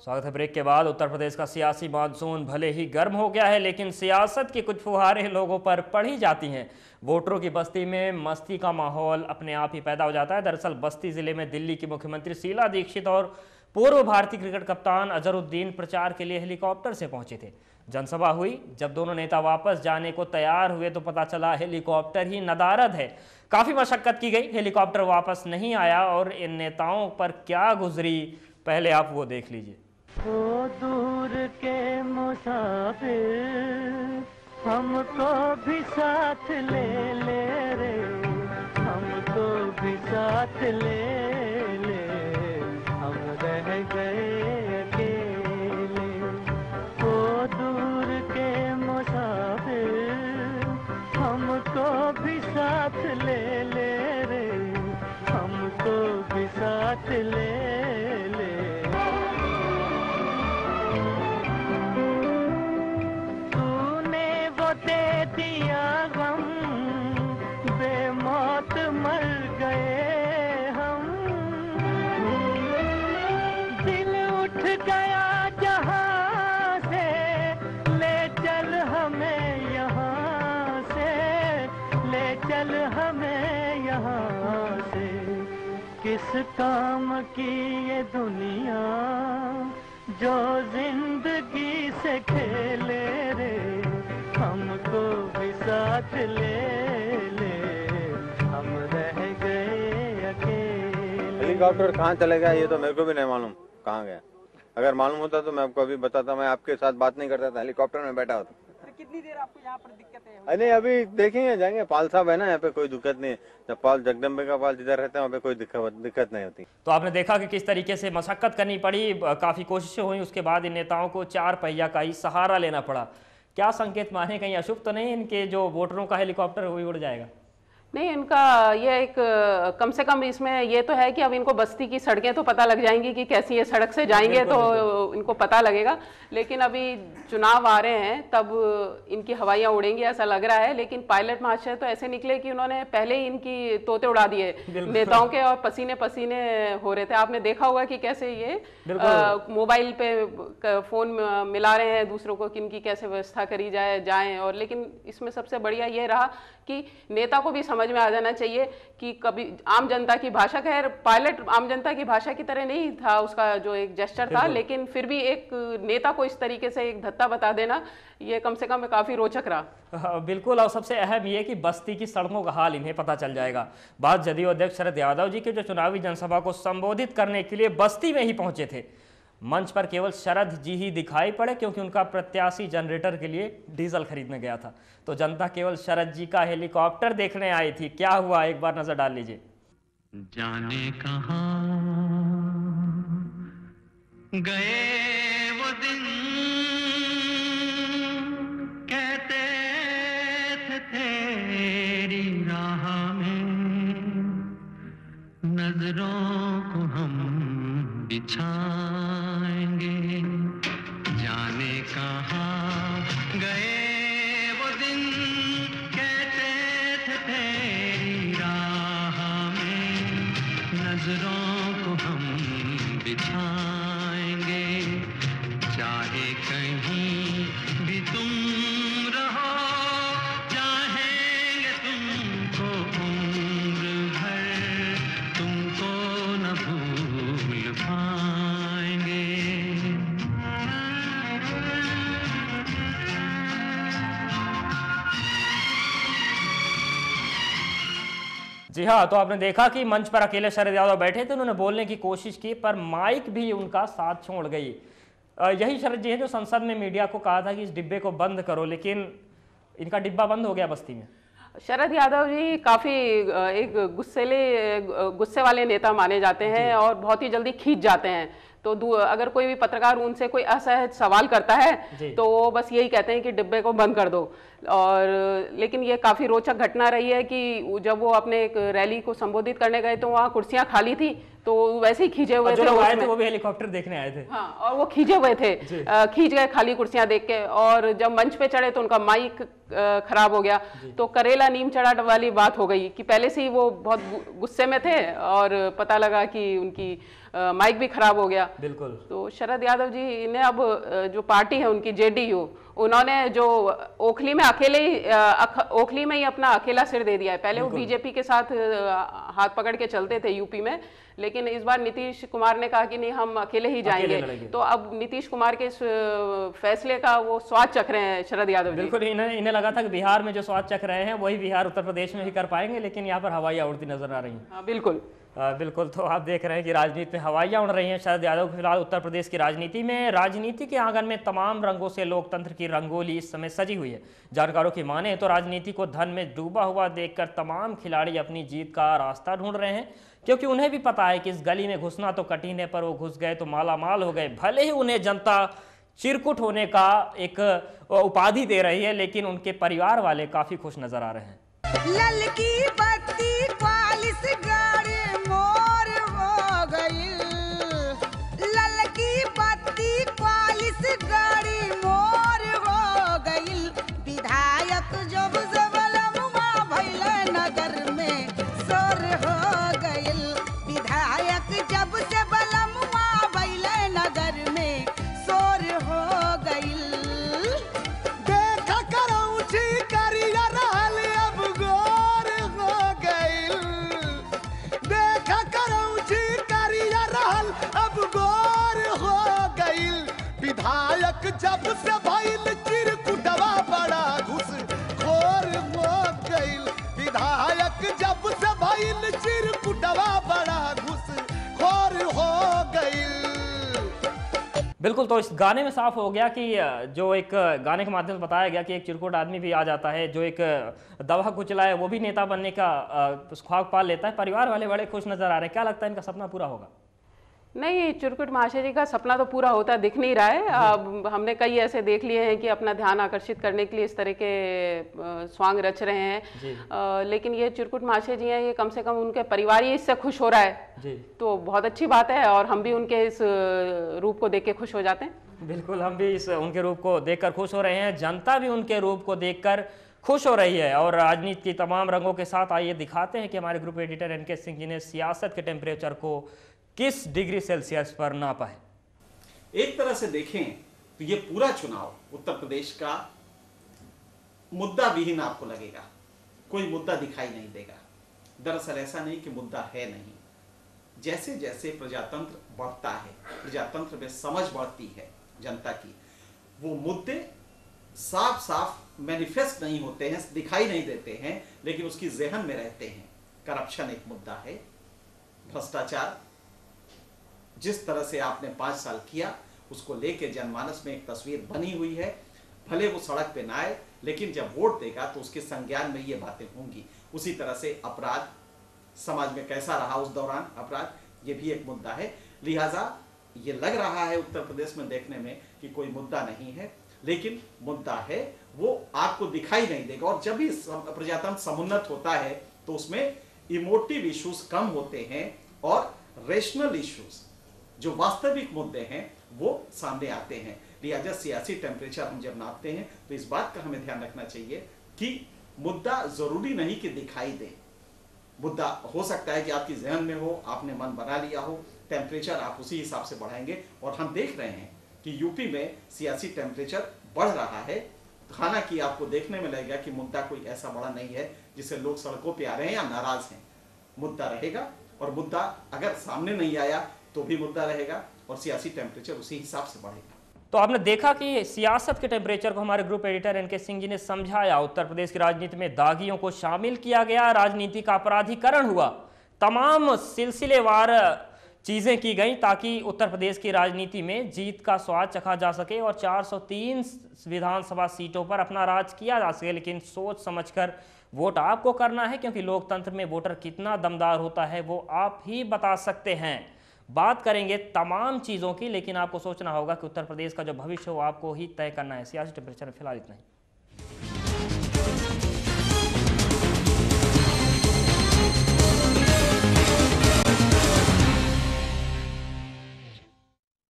स्वागत है। ब्रेक के बाद उत्तर प्रदेश का सियासी मानसून भले ही गर्म हो गया है, लेकिन सियासत की कुछ फुहारें लोगों पर पड़ ही जाती हैं। वोटरों की बस्ती में मस्ती का माहौल अपने आप ही पैदा हो जाता है। दरअसल बस्ती जिले में दिल्ली की मुख्यमंत्री शीला दीक्षित और पूर्व भारतीय क्रिकेट कप्तान अजहरुद्दीन प्रचार के लिए हेलीकॉप्टर से पहुंचे थे। जनसभा हुई, जब दोनों नेता वापस जाने को तैयार हुए तो पता चला हेलीकॉप्टर ही नदारद है। काफी मशक्कत की गई, हेलीकॉप्टर वापस नहीं आया और इन नेताओं पर क्या गुजरी, पहले आप वो देख लीजिए। ओ दूर के मुसाफिर, हमको भी साथ ले ले रे, हमको भी साथ ले ले, हम रह गए अकेले। ओ दूर के मुसाफिर, हमको भी साथ ले ले रे, हमको भी साथ ले ले। दे दिया गम, बेमौत मर गए हम, दिल उठ गया जहां से, ले चल हमें यहाँ से, ले चल हमें यहाँ से। किस काम की ये दुनिया जो जिंदगी से खेले रे, हमको भी साथ ले ले, हम रह गए अकेले। हेलीकॉप्टर कहाँ चले गया ये तो मेरे को भी नहीं मालूम कहाँ गया। अगर मालूम होता तो मैं आपको अभी बताता। मैं आपके साथ बात नहीं करता था, हेलीकॉप्टर में बैठा होता। कितनी देर आपको यहाँ पर दिक्कत है? अरे अभी देखेंगे, जाएंगे। पाल साहब है ना यहाँ पे, कोई दिक्कत नहीं है। जब पाल जगदम्बे का पाल जिधर रहते हैं वहाँ पे कोई दिक्कत नहीं होती। तो आपने देखा कि किस तरीके से मशक्कत करनी पड़ी, काफी कोशिशें हुई, उसके बाद इन नेताओं को 4 पहिया का ही सहारा लेना पड़ा। क्या संकेत माने, कहीं अशुभ तो नहीं इनके जो वोटरों का हेलीकॉप्टर वही उड़ जाएगा? नहीं, इनका ये एक कम से कम इसमें ये तो है कि अब इनको बस्ती की सड़कें तो पता लग जाएंगी कि कैसी ये सड़क से जाएंगे तो इनको पता लगेगा। लेकिन अभी चुनाव आ रहे हैं तब इनकी हवाइयाँ उड़ेंगी ऐसा लग रहा है। लेकिन पायलट महाशय तो ऐसे निकले कि उन्होंने पहले ही इनकी तोते उड़ा दिए नेताओं के, और पसीने पसीने हो रहे थे। आपने देखा होगा कि कैसे ये मोबाइल पे फोन मिला रहे हैं दूसरों को कि इनकी कैसे व्यवस्था करी जाए। और लेकिन इसमें सबसे बढ़िया ये रहा कि नेता को भी समझ में आ जाना चाहिए कि कभी आम जनता की भाषा, खैर पायलट आम जनता की भाषा की तरह नहीं था उसका जो एक जेस्चर था, लेकिन फिर भी एक नेता को इस तरीके से एक धत्ता बता देना, ये कम से कम काफी रोचक रहा। बिल्कुल। और सबसे अहम ये कि बस्ती की सड़कों का हाल इन्हें पता चल जाएगा। बात जदयू अध्यक्ष शरद यादव जी के जो चुनावी जनसभा को संबोधित करने के लिए बस्ती में ही पहुंचे थे। मंच पर केवल शरद जी ही दिखाई पड़े क्योंकि उनका प्रत्याशी जनरेटर के लिए डीजल खरीदने गया था। तो जनता केवल शरद जी का हेलीकॉप्टर देखने आई थी। क्या हुआ, एक बार नजर डाल लीजिए। जाने कहाँ गए वो दिन, कहते थे तेरी राह में नजरों को हम बिछाएंगे। जाने कहाँ गए वो दिन, कहते थे तेरी राह में नजरों को हम बिछाएंगे। चाहे कहीं भी तुम रहो, चाहेंगे तुमको उम्र भर, तुमको न भूल पाएंगे। जी हाँ, तो आपने देखा कि मंच पर अकेले शरद यादव बैठे थे, उन्होंने बोलने की कोशिश की पर माइक भी उनका साथ छोड़ गई। यही शरद जी हैं जो संसद में मीडिया को कहा था कि इस डिब्बे को बंद करो, लेकिन इनका डिब्बा बंद हो गया बस्ती में। शरद यादव जी काफी एक गुस्से वाले नेता माने जाते हैं और बहुत ही जल्दी खींच जाते हैं। तो अगर कोई भी पत्रकार उनसे कोई असहज सवाल करता है तो वो बस यही कहते हैं कि डिब्बे को बंद कर दो। और लेकिन ये काफ़ी रोचक घटना रही है कि जब वो अपने एक रैली को संबोधित करने गए तो वहाँ कुर्सियाँ खाली थी, तो वैसे ही खींचे हुए जो थे लोग आए थे उसमें। वो भी हेलीकॉप्टर देखने आए थे। हाँ, और वो खींचे हुए थे, खींच गए खाली कुर्सियां देख के। और जब मंच पे चढ़े तो उनका माइक खराब हो गया। तो करेला नीम चढ़ा वाली बात हो गई कि पहले से ही वो बहुत गुस्से में थे और पता लगा कि उनकी माइक भी खराब हो गया। बिल्कुल। तो शरद यादव जी ने अब जो पार्टी है उनकी जेडीयू, उन्होंने जो ओखली में अकेले ही ओखली में ही अपना अकेला सिर दे दिया है। पहले वो बीजेपी के साथ हाथ पकड़ के चलते थे यूपी में, लेकिन इस बार नीतीश कुमार ने कहा कि नहीं, हम अकेले ही जाएंगे। तो अब नीतीश कुमार के इस फैसले का वो स्वाद चख रहे हैं शरद यादव जी। बिल्कुल, इन्हें लगा था कि बिहार में जो स्वाद चख रहे हैं वही बिहार उत्तर प्रदेश में भी कर पाएंगे, लेकिन यहाँ पर हवाइयाँ उड़ती नजर आ रही हैं। हाँ, बिल्कुल बिल्कुल। तो आप देख रहे हैं कि राजनीति में हवाइयाँ उड़ रही हैं शरद यादव की। फिलहाल उत्तर प्रदेश की राजनीति के आंगन में तमाम रंगों से लोकतंत्र की रंगोली इस समय सजी हुई है। जानकारों की माने तो राजनीति को धन में डूबा हुआ देखकर तमाम खिलाड़ी अपनी जीत का रास्ता ढूंढ रहे हैं, क्योंकि उन्हें भी पता है कि इस गली में घुसना तो कठिन है, पर वो घुस गए तो माला माल हो गए। भले ही उन्हें जनता चिरकुट होने का एक उपाधि दे रही है, लेकिन उनके परिवार वाले काफी खुश नजर आ रहे हैं। ललकी बत्ती क्वालिस गाड़ी मोर हो गई, ललकी बत्ती क्वालिस गाड़ी मोर हो गई। विधायक जब से बलमुआ भइले नगर में सोर हो गई, विधायक जब से बलमुआ भइले नगर में सोर हो गई। देखा करौची करिया रहल अब गोर हो गइल, देखा करौची करिया रहल अब गोर हो गइल। विधायक जब से भइल चिरकुटवा बड़ा घुस खोर हो गइल, विधायक जब से भइल चिरकुटवा बड़ा घुस खोर हो गइल। बिल्कुल। तो इस गाने में साफ हो गया कि जो एक गाने के माध्यम से बताया गया कि एक चिरकुट आदमी भी आ जाता है, जो एक दवा कुचला है वो भी नेता बनने का ख्वाब पाल लेता है। परिवार वाले बड़े खुश नजर आ रहे हैं। क्या लगता है इनका सपना पूरा होगा? नहीं, चिरकुट महाशय जी का सपना तो पूरा होता दिख नहीं रहा है। अब हमने कई ऐसे देख लिए हैं कि अपना ध्यान आकर्षित करने के लिए इस तरह के स्वांग रच रहे हैं, लेकिन ये चिरकुट महाशय जी हैं, ये कम से कम उनके परिवार ही इससे खुश हो रहा है जी। तो बहुत अच्छी बात है, और हम भी उनके इस रूप को देख के खुश हो जाते हैं। बिल्कुल, हम भी उनके रूप को देखकर खुश हो रहे हैं। जनता भी उनके रूप को देखकर खुश हो रही है। और राजनीति की तमाम रंगों के साथ आइए दिखाते हैं कि हमारे group editor N K Singh ji ने सियासत के टेम्परेचर को किस डिग्री सेल्सियस पर नापा है। एक तरह से देखें तो ये पूरा चुनाव उत्तर प्रदेश का मुद्दा विहीन आपको लगेगा, कोई मुद्दा दिखाई नहीं देगा। दरअसल ऐसा नहीं कि मुद्दा है नहीं, जैसे जैसे प्रजातंत्र बढ़ता है, प्रजातंत्र में समझ बढ़ती है जनता की, वो मुद्दे साफ साफ मैनिफेस्ट नहीं होते हैं, दिखाई नहीं देते हैं, लेकिन उसकी ज़हन में रहते हैं। करप्शन एक मुद्दा है, भ्रष्टाचार जिस तरह से आपने 5 साल किया उसको लेके जनमानस में एक तस्वीर बनी हुई है। भले वो सड़क पे ना आए, लेकिन जब वोट देगा तो उसके संज्ञान में ये बातें होंगी। उसी तरह से अपराध, समाज में कैसा रहा उस दौरान अपराध, ये भी एक मुद्दा है। लिहाजा ये लग रहा है उत्तर प्रदेश में देखने में कि कोई मुद्दा नहीं है, लेकिन मुद्दा है, वो आपको दिखाई नहीं देगा। और जब भी प्रजातंत्र समुन्नत होता है तो उसमें इमोटिव इश्यूज कम होते हैं और रेशनल इश्यूज, जो वास्तविक मुद्दे हैं, वो सामने आते हैं। लिहाजा सियासी टेम्परेचर हम जब नापते हैं तो इस बात का हमें ध्यान रखना चाहिए कि मुद्दा जरूरी नहीं कि दिखाई दे। मुद्दा हो सकता है कि आपकी जहन में हो, आपने मन बना लिया हो, टेम्परेचर आप उसी हिसाब से बढ़ाएंगे। और हम देख रहे हैं कि यूपी में सियासी टेम्परेचर बढ़ रहा है। हालांकि आपको देखने में लगेगा कि मुद्दा कोई ऐसा बड़ा नहीं है जिससे लोग सड़कों पे आ रहे हैं या नाराज हैं। मुद्दा रहेगा, और मुद्दा अगर सामने नहीं आया तो भी मुद्दा रहेगा, और सियासी टेम्परेचर उसी हिसाब से बढ़ेगा। तो आपने देखा कि सियासत के टेम्परेचर को हमारे group editor N K Singh ji ने समझाया। उत्तर प्रदेश की राजनीति में दागियों को शामिल किया गया, राजनीति का अपराधीकरण हुआ, तमाम सिलसिलेवार चीज़ें की गई ताकि उत्तर प्रदेश की राजनीति में जीत का स्वाद चखा जा सके और 403 विधानसभा सीटों पर अपना राज किया जा सके। लेकिन सोच समझकर वोट आपको करना है, क्योंकि लोकतंत्र में वोटर कितना दमदार होता है वो आप ही बता सकते हैं। बात करेंगे तमाम चीज़ों की, लेकिन आपको सोचना होगा कि उत्तर प्रदेश का जो भविष्य हो आपको ही तय करना है। सियासी टेम्परेचर में फिलहाल इतना ही।